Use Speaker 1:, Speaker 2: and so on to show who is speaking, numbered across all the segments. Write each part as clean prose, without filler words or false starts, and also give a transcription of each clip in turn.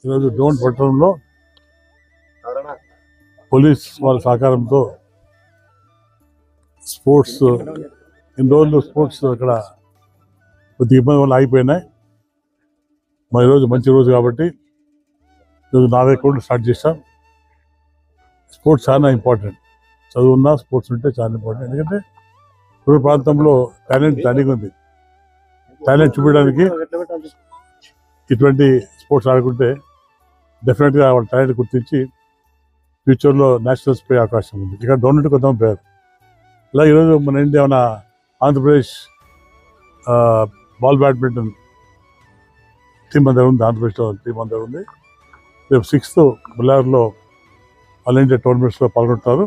Speaker 1: ఈరోజు డోన్ పట్టణంలో పోలీస్ వాళ్ళ సహకారంతో స్పోర్ట్స్ ఇన్ని రోజులు స్పోర్ట్స్ అక్కడ కొద్ది ఇబ్బంది వల్ల ఆగిపోయినాయి. మరి ఈరోజు మంచి రోజు కాబట్టి ఈరోజు 40 కోట్లు స్టార్ట్ చేస్తాం. స్పోర్ట్స్ చాలా ఇంపార్టెంట్. చదువున్నా స్పోర్ట్స్ ఉంటే చాలా ఇంపార్టెంట్. ఎందుకంటే రూరల్ ప్రాంతంలో టాలెంట్ దండిగా ఉంది. టాలెంట్ చూపించడానికి ఇటువంటి స్పోర్ట్స్ ఆడుకుంటే డెఫినెట్గా వాళ్ళ టాలెంట్ గుర్తించి ఫ్యూచర్లో నేషనల్స్ పోయే అవకాశం ఉంది. ఇక్కడ డోనెట్ కొంత పేరు. అలాగే ఈరోజు మన ఇండియా మన ఆంధ్రప్రదేశ్ బాల్ బ్యాడ్మింటన్ టీం అందరూ ఉంది. ఆంధ్రప్రదేశ్లో టీం అందరూ ఉంది. రేపు 6th బుల్లార్లో ఆల్ ఇండియా టోర్నమెంట్స్లో పాల్గొంటున్నారు.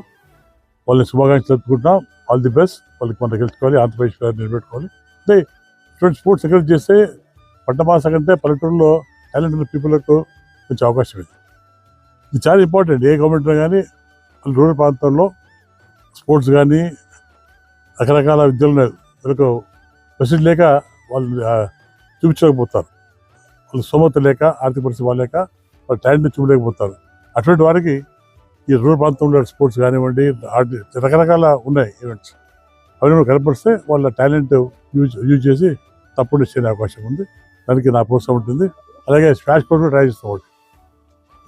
Speaker 1: వాళ్ళని శుభాకాంక్షలు చెప్పుకుంటున్నాం. All the best. వాళ్ళకి మనం గెలుచుకోవాలి, ఆంధ్రప్రదేశ్ నిలబెట్టుకోవాలి. అంటే ఇటువంటి స్పోర్ట్స్ ఎంకరేజ్ చేస్తే పట్టణమాస కంటే పల్లెటూరులో టాలెంట్ ఉన్న పీపుల్కు కొంచెం అవకాశం ఉంది. ఇది చాలా ఇంపార్టెంట్. ఏ గవర్నమెంట్లో కానీ రూరల్ ప్రాంతాల్లో స్పోర్ట్స్ కానీ రకరకాల విద్యలు ఉన్నాయి. వీళ్ళకు ఫెసిలిటీ లేక వాళ్ళు చూపించలేకపోతారు. వాళ్ళు స్తోమత లేక, ఆర్థిక పరిస్థితి వాళ్ళేక వాళ్ళు టాలెంట్ చూపలేకపోతారు. అటువంటి వారికి ఈ రూరల్ ప్రాంతంలో స్పోర్ట్స్ కానివ్వండి, రకరకాల ఉన్నాయి ఈవెంట్స్. అవన్నీ కనపరిస్తే వాళ్ళ టాలెంట్ యూజ్ చేసి తప్పుడు ఇచ్చే అవకాశం ఉంది. దానికి నా ప్రోత్సాహం ఉంటుంది. అలాగే స్క్వాష్ కోర్ట్ కూడా ట్రై చేస్తాం. ఒకటి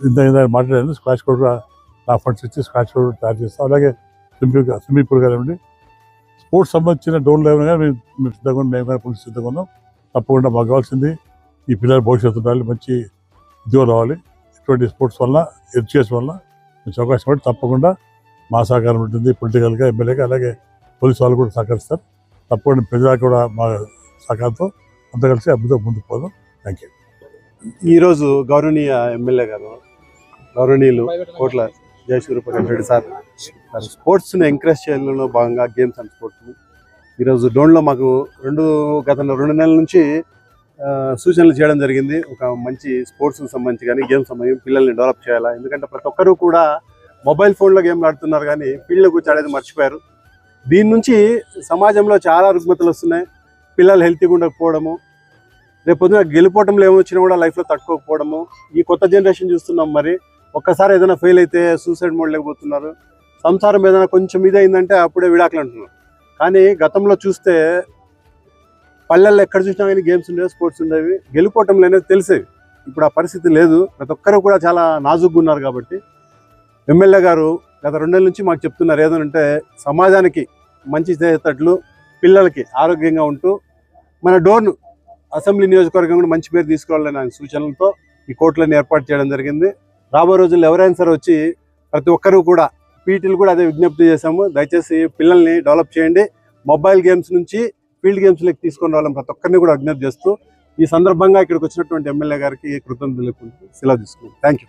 Speaker 1: ఇంత మాట్లాడాను. స్క్వాష్ కోర్ట్ కూడా నా ఫండ్స్ ఇచ్చి స్క్వాష్ కోర్ట్ తయారు చేస్తాం. అలాగే స్విమ్మింగ్ పూల్ కానివ్వండి, స్పోర్ట్స్ సంబంధించిన డోన్లు ఏమైనా కానీ మేము సిద్ధంగా ఉన్నాం. మేము కానీ పోలీసు సిద్ధంగా ఉన్నాం. తప్పకుండా మాకు కావాల్సింది ఈ పిల్లల భవిష్యత్తు ఉండాలి, మంచి ఉద్యోగం రావాలి. ఇటువంటి స్పోర్ట్స్ వల్ల, ఎడ్యుకేషన్ వల్ల మంచి అవకాశం పడి తప్పకుండా మా సహకారం ఉంటుంది. పొలిటికల్గా, ఎమ్మెల్యేగా, అలాగే పోలీసు వాళ్ళు కూడా సహకరిస్తారు. తప్పకుండా ప్రజలకు కూడా మా సహకారంతో అంతా కలిసి అభివృద్ధి ముందుకు పోదాం. Thank you.
Speaker 2: ఈరోజు గౌరవనీయ ఎమ్మెల్యే గారు, గౌరవనీయులు కోట్ల జయసూర్యప్రకాష్ రెడ్డి సార్ స్పోర్ట్స్ని ఎంకరేజ్ చేయడంలో భాగంగా గేమ్స్ అండ్ స్పోర్ట్స్ ఈరోజు డోన్లో మాకు గత 2 నెలల నుంచి సూచనలు చేయడం జరిగింది. ఒక మంచి స్పోర్ట్స్కి సంబంధించి కానీ గేమ్స్ సంబంధించి పిల్లల్ని డెవలప్ చేయాలా. ఎందుకంటే ప్రతి ఒక్కరూ కూడా మొబైల్ ఫోన్లో గేమ్లు ఆడుతున్నారు కానీ ఫీల్డ్లో కూర్చోడేది మర్చిపోయారు. దీని నుంచి సమాజంలో చాలా రుగ్మతలు వస్తున్నాయి. పిల్లలు హెల్తీగా ఉండకపోవడము, రేపు పొద్దున గెలిపోవటంలో ఏమొచ్చినా కూడా లైఫ్లో తట్టుకోకపోవడము ఈ కొత్త జనరేషన్ చూస్తున్నాం. మరి ఒక్కసారి ఏదైనా ఫెయిల్ అయితే సూసైడ్ మోడ్ లేకపోతున్నారు. సంసారం ఏదైనా కొంచెం ఇది అయిందంటే అప్పుడే విడాకులు అంటున్నారు. కానీ గతంలో చూస్తే పల్లెల్లో ఎక్కడ చూసినా కానీ గేమ్స్ ఉండేవి, స్పోర్ట్స్ ఉండేవి, గెలిపోవటంలో అనేది తెలిసేవి. ఇప్పుడు ఆ పరిస్థితి లేదు. ప్రతి ఒక్కరు కూడా చాలా నాజుగ్గా ఉన్నారు. కాబట్టి ఎమ్మెల్యే గారు గత 2 నెలల నుంచి మాకు చెప్తున్నారు ఏదంటే సమాజానికి మంచి చేసేటట్లు పిల్లలకి ఆరోగ్యంగా ఉంటూ మన డోన్ అసెంబ్లీ నియోజకవర్గం కూడా మంచి పేరు తీసుకురావాలని ఆయన సూచనలతో ఈ కోర్టులను ఏర్పాటు చేయడం జరిగింది. రాబోయే రోజుల్లో ఎవరైనా సరే వచ్చి ప్రతి ఒక్కరూ కూడా పీటీలు కూడా అదే విజ్ఞప్తి చేశాము. దయచేసి పిల్లల్ని డెవలప్ చేయండి. మొబైల్ గేమ్స్ నుంచి ఫీల్డ్ గేమ్స్లోకి తీసుకొని రావాలని ప్రతి ఒక్కరిని కూడా విజ్ఞప్తి చేస్తూ ఈ సందర్భంగా ఇక్కడికి వచ్చినటువంటి ఎమ్మెల్యే గారికి కృతజ్ఞతలు సెలవు తీసుకున్నాం. Thank you.